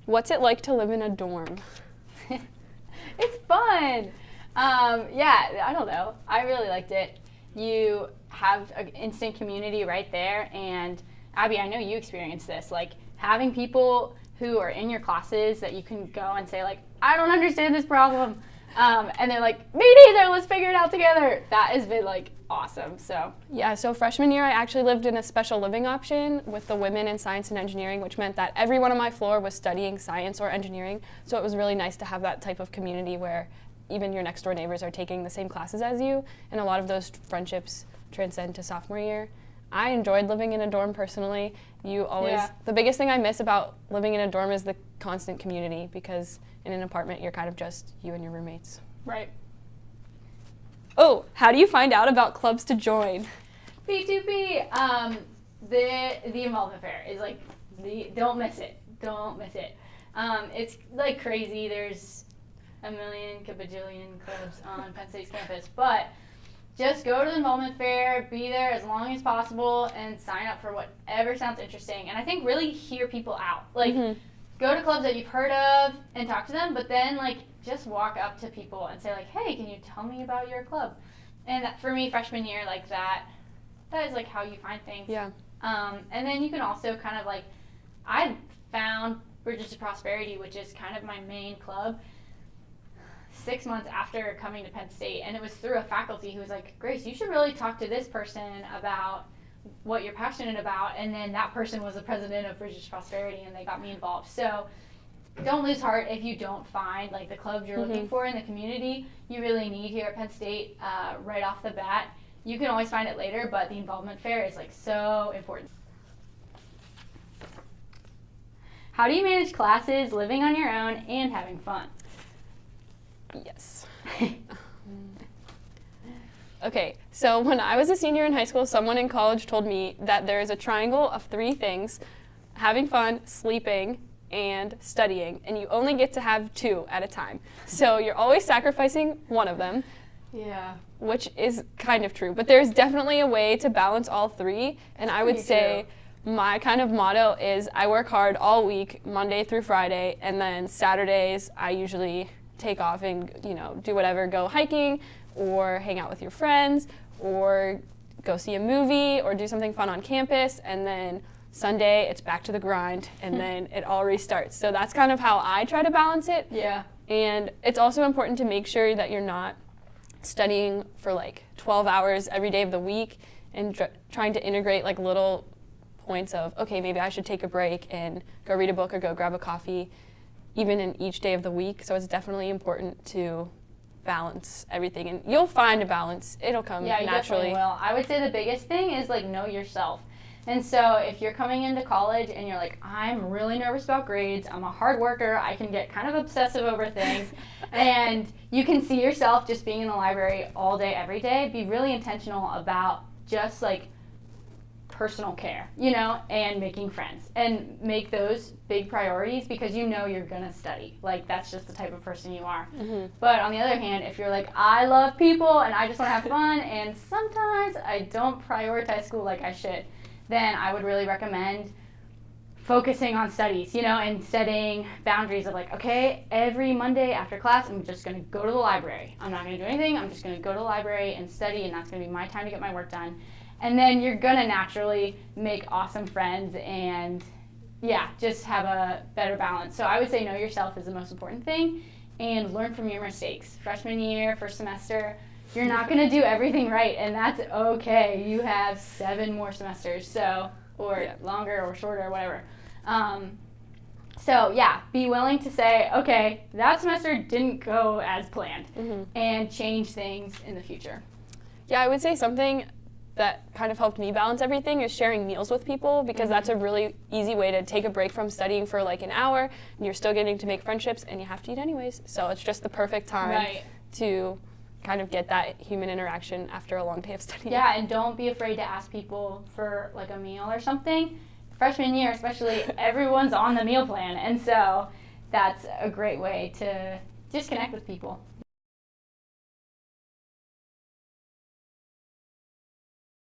What's it like to live in a dorm? It's fun. Yeah, I don't know. I really liked it. You have an instant community right there, and Abby, I know you experienced this, like having people who are in your classes that you can go and say like, I don't understand this problem. And they're like, me neither, let's figure it out together. That has been like awesome. So yeah, so freshman year I actually lived in a special living option with the women in science and engineering, which meant that everyone on my floor was studying science or engineering. So it was really nice to have that type of community where even your next door neighbors are taking the same classes as you, and a lot of those friendships transcend to sophomore year. I enjoyed living in a dorm personally. The biggest thing I miss about living in a dorm is the constant community, because in an apartment you're kind of just you and your roommates. Right. Oh, how do you find out about clubs to join? P2P. The involvement fair is like, don't miss it. Don't miss it. It's like crazy. There's a million, bajillion clubs on Penn State's campus, but just go to the involvement fair, be there as long as possible, and sign up for whatever sounds interesting. And I think really hear people out. Like, go to clubs that you've heard of and talk to them, but then, like, just walk up to people and say, like, hey, can you tell me about your club? And that, for me, freshman year, like, that is, like, how you find things. Yeah. And then you can also kind of, like, I found Bridges to Prosperity, which is kind of my main club, 6 months after coming to Penn State, and it was through a faculty who was like, Grace, you should really talk to this person about what you're passionate about, and then that person was the president of Bridges to Prosperity, and they got me involved. So don't lose heart if you don't find like the clubs you're looking for in the community you really need here at Penn State right off the bat. You can always find it later, but the involvement fair is like so important. How do you manage classes, living on your own, and having fun? Yes. Okay, so when I was a senior in high school, someone in college told me that there is a triangle of 3 things: having fun, sleeping, and studying, and you only get to have 2 at a time. So you're always sacrificing one of them. Yeah. Which is kind of true, but there's definitely a way to balance all 3, and I would say my kind of motto is I work hard all week, Monday through Friday, and then Saturdays I usually take off and, do whatever, go hiking or hang out with your friends or go see a movie or do something fun on campus, and then Sunday it's back to the grind, and then it all restarts. So that's kind of how I try to balance it. Yeah. And it's also important to make sure that you're not studying for like 12 hours every day of the week and trying to integrate like little points of, okay, maybe I should take a break and go read a book or go grab a coffee, even in each day of the week. So it's definitely important to balance everything, and you'll find a balance. It'll come naturally. Yeah, you definitely will. I would say the biggest thing is like know yourself. And so if you're coming into college and you're like, I'm really nervous about grades, I'm a hard worker, I can get kind of obsessive over things, and you can see yourself just being in the library all day, every day, be really intentional about just like personal care, and making friends, and make those big priorities because you're gonna study. Like, that's just the type of person you are. But on the other hand, if you're like, I love people and I just want to have fun, and sometimes I don't prioritize school like I should, then I would really recommend focusing on studies, and setting boundaries of like, okay, every Monday after class, I'm just going to go to the library. I'm not going to do anything. I'm just going to go to the library and study, and that's going to be my time to get my work done. And then you're going to naturally make awesome friends and, just have a better balance. So I would say know yourself is the most important thing, and learn from your mistakes. Freshman year, first semester, you're not going to do everything right, and that's okay. You have 7 more semesters, or longer or shorter, whatever. Be willing to say, okay, that semester didn't go as planned, and change things in the future. Yeah, I would say something that kind of helped me balance everything is sharing meals with people, because that's a really easy way to take a break from studying for like an hour, and you're still getting to make friendships, and you have to eat anyways. So it's just the perfect time to kind of get that human interaction after a long day of studying. Yeah, and don't be afraid to ask people for like a meal or something. Freshman year especially, everyone's on the meal plan, and so that's a great way to just connect with people.